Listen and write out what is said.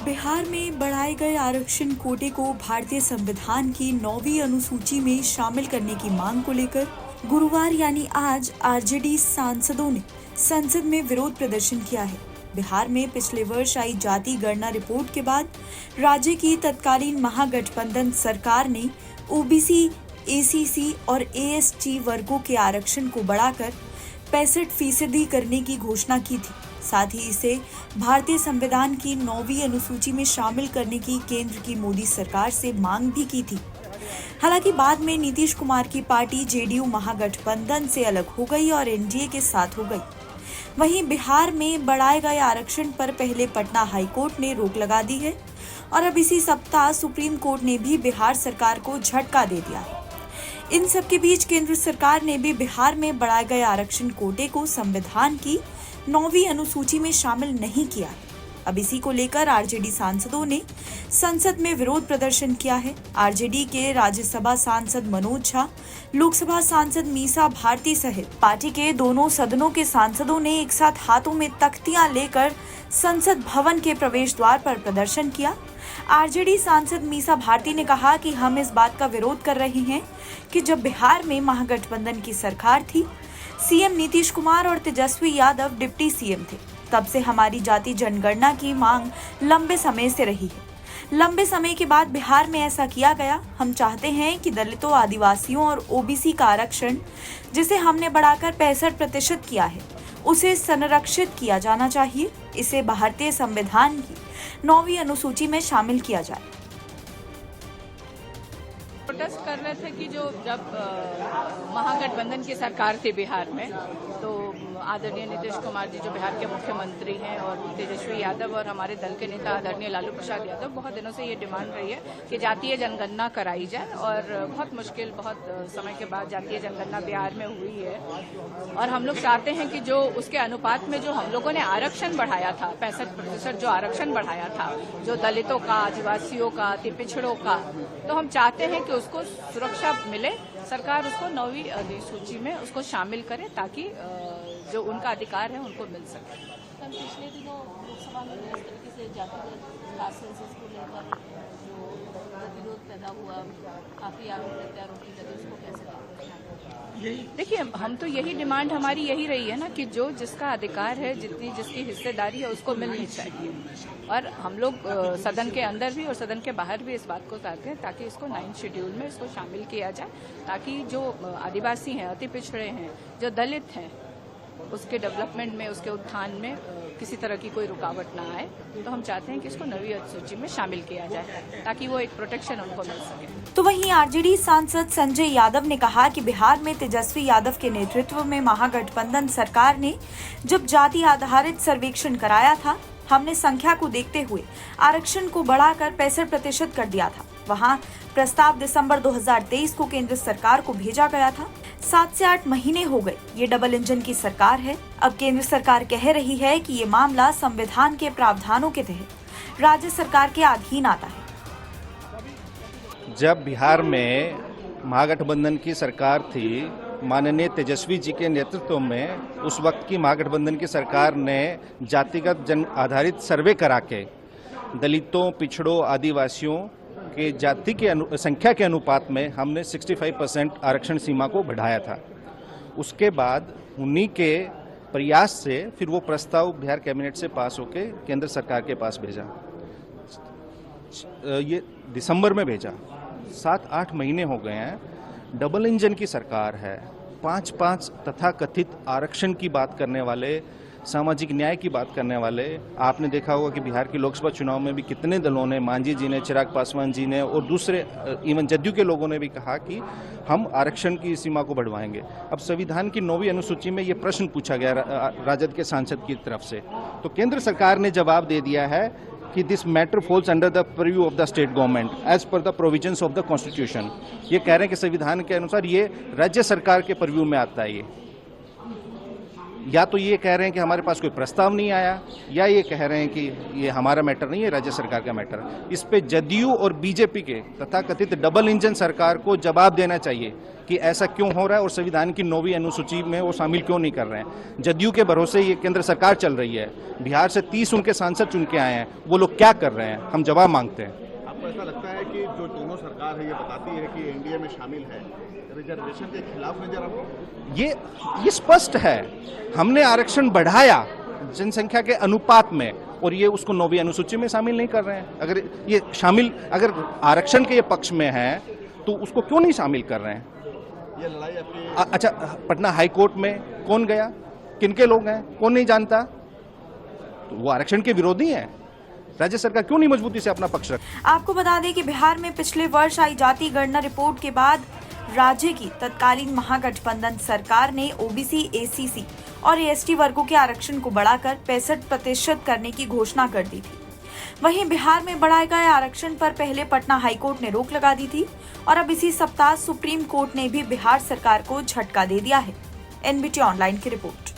बिहार में बढ़ाए गए आरक्षण कोटे को भारतीय संविधान की 9वीं अनुसूची में शामिल करने की मांग को लेकर गुरुवार यानी आज आरजेडी सांसदों ने संसद में विरोध प्रदर्शन किया है। बिहार में पिछले वर्ष आई जाति गणना रिपोर्ट के बाद राज्य की तत्कालीन महागठबंधन सरकार ने ओबीसी, एसीसी और एसटी वर्गों के आरक्षण को बढ़ाकर 65% करने की घोषणा की थी। साथ ही इसे भारतीय संविधान की 9वीं अनुसूची में शामिल करने की केंद्र की मोदी सरकार से मांग भी की थी। हालांकि बाद में नीतीश कुमार की पार्टी जेडीयू महागठबंधन से अलग हो गई और एनडीए के साथ हो गई। वहीं बिहार में बढ़ाए गए आरक्षण पर पहले पटना हाईकोर्ट ने रोक लगा दी है और अब इसी सप्ताह सुप्रीम कोर्ट ने भी बिहार सरकार को झटका दे दिया है। इन सबके बीच केंद्र सरकार ने भी बिहार में बढ़ाए गए आरक्षण कोटे को संविधान की 9वीं अनुसूची में शामिल नहीं किया है। अब इसी को लेकर आरजेडी सांसदों ने संसद में विरोध प्रदर्शन किया है। आरजेडी के राज्यसभा सांसद मनोज झा, लोकसभा सांसद मीसा भारती सहित पार्टी के दोनों सदनों के सांसदों ने एक साथ हाथों में तख्तियां लेकर संसद भवन के प्रवेश द्वार पर प्रदर्शन किया। आरजेडी सांसद मीसा भारती ने कहा कि हम इस बात का विरोध कर रहे हैं कि जब बिहार में महागठबंधन की सरकार थी, सीएम नीतीश कुमार और तेजस्वी यादव डिप्टी सीएम थे, तब से हमारी जाति जनगणना की मांग लंबे समय से रही है। लंबे समय के बाद बिहार में ऐसा किया गया। हम चाहते हैं कि दलितों, आदिवासियों और ओबीसी का आरक्षण, जिसे हमने बढ़ाकर 65% किया है, उसे संरक्षित किया जाना चाहिए। इसे भारतीय संविधान की 9वीं अनुसूची में शामिल किया जाए। प्रोटेस्ट कर रहे थे कि जो जब महागठबंधन की सरकार थी बिहार में, तो आदरणीय नीतीश कुमार जी जो बिहार के मुख्यमंत्री हैं और तेजस्वी यादव और हमारे दल के नेता आदरणीय लालू प्रसाद यादव, बहुत दिनों से ये डिमांड रही है कि जातीय जनगणना कराई जाए और बहुत समय के बाद जातीय जनगणना बिहार में हुई है। और हम लोग चाहते हैं कि जो उसके अनुपात में जो हम लोगों ने आरक्षण बढ़ाया था, 65% जो आरक्षण बढ़ाया था, जो दलितों का, आदिवासियों का, अति पिछड़ों का, तो हम चाहते हैं कि उसको सुरक्षा मिले। सरकार उसको 9वीं अनुसूची में उसको शामिल करे ताकि जो उनका अधिकार है उनको मिल सके। कल पिछले दिनों लोकसभा में इस तरीके से जातिगत कास्ट सेंसस को लेकर जो विरोध पैदा हुआ, काफी आरोप प्रत्यारोप लगे, उसको कैसे देखिए, हम तो यही डिमांड हमारी यही रही है ना कि जो जिसका अधिकार है, जिसकी हिस्सेदारी है, उसको मिलनी चाहिए। और हम लोग सदन के अंदर भी और सदन के बाहर भी इस बात को चाहते हैं ताकि इसको 9th शेड्यूल में इसको शामिल किया जाए, ताकि जो आदिवासी हैं, अति पिछड़े हैं, जो दलित हैं, उसके डेवलपमेंट में, उसके उत्थान में किसी तरह की कोई रुकावट ना आए। तो हम चाहते हैं कि इसको 9वीं अनुसूची में शामिल किया जाए ताकि वो एक प्रोटेक्शन उनको मिल सके। तो वहीं आरजेडी सांसद संजय यादव ने कहा कि बिहार में तेजस्वी यादव के नेतृत्व में महागठबंधन सरकार ने जब जाति आधारित सर्वेक्षण कराया था, हमने संख्या को देखते हुए आरक्षण को बढ़ाकर 65% कर दिया था। वहां प्रस्ताव दिसंबर 2023 को केंद्र सरकार को भेजा गया था। 7 से 8 महीने हो गए। ये डबल इंजन की सरकार है। अब केंद्र सरकार कह रही है कि ये मामला संविधान के प्रावधानों के तहत राज्य सरकार के अधीन आता है। जब बिहार में महागठबंधन की सरकार थी, माननीय तेजस्वी जी के नेतृत्व में उस वक्त की महागठबंधन की सरकार ने जातिगत जन आधारित सर्वे करा के दलितों, पिछड़ों, आदिवासियों के जाति के संख्या के अनुपात में हमने 65% आरक्षण सीमा को बढ़ाया था। उसके बाद उन्हीं के प्रयास से फिर वो प्रस्ताव बिहार कैबिनेट से पास होके केंद्र सरकार के पास भेजा। ये दिसंबर में भेजा। 7-8 महीने हो गए हैं। डबल इंजन की सरकार है। 5-5 तथाकथित आरक्षण की बात करने वाले, सामाजिक न्याय की बात करने वाले, आपने देखा होगा कि बिहार के लोकसभा चुनाव में भी कितने दलों ने, मांझी जी ने, चिराग पासवान जी ने और दूसरे इवन जदयू के लोगों ने भी कहा कि हम आरक्षण की सीमा को बढ़वाएंगे। अब संविधान की 9वीं अनुसूची में ये प्रश्न पूछा गया राजद के सांसद की तरफ से, तो केंद्र सरकार ने जवाब दे दिया है कि this matter falls under the purview of the state government as per the provisions of the constitution. ये कह रहे हैं कि संविधान के अनुसार ये राज्य सरकार के प्रीव्यू में आता है। या तो ये कह रहे हैं कि हमारे पास कोई प्रस्ताव नहीं आया, या ये कह रहे हैं कि ये हमारा मैटर नहीं है, राज्य सरकार का मैटर है। इस पे जदयू और बीजेपी के तथाकथित डबल इंजन सरकार को जवाब देना चाहिए कि ऐसा क्यों हो रहा है और संविधान की 9वीं अनुसूची में वो शामिल क्यों नहीं कर रहे हैं। जदयू के भरोसे ये केंद्र सरकार चल रही है, बिहार से 30 उनके सांसद चुन के आए हैं, वो लोग क्या कर रहे हैं, हम जवाब मांगते हैं। आपको ऐसा लगता है कि जो दोनों सरकार है ये बताती है कि एनडीए में शामिल है, रिजर्वेशन के खिलाफ नजर आपको? ये स्पष्ट है, हमने आरक्षण बढ़ाया जनसंख्या के अनुपात में और ये उसको 9वीं अनुसूची में शामिल नहीं कर रहे हैं। अगर ये शामिल, अगर आरक्षण के ये पक्ष में है तो उसको क्यों नहीं शामिल कर रहे हैं? ये लड़ाई आपकी अच्छा, पटना हाई कोर्ट में कौन गया, किनके लोग हैं, कौन नहीं जानता? तो वो आरक्षण के विरोधी हैं। राज्य सरकार क्यों नहीं मजबूती से अपना पक्ष रख? आपको बता दें कि बिहार में पिछले वर्ष आई जाति गणना रिपोर्ट के बाद राज्य की तत्कालीन महागठबंधन सरकार ने ओबीसी, एसीसी और एसटी वर्गों के आरक्षण को बढ़ाकर 65% करने की घोषणा कर दी थी। वहीं बिहार में बढ़ाए गए आरक्षण पर पहले पटना हाईकोर्ट ने रोक लगा दी थी और अब इसी सप्ताह सुप्रीम कोर्ट ने भी बिहार सरकार को झटका दे दिया है। एनबीटी ऑनलाइन की रिपोर्ट।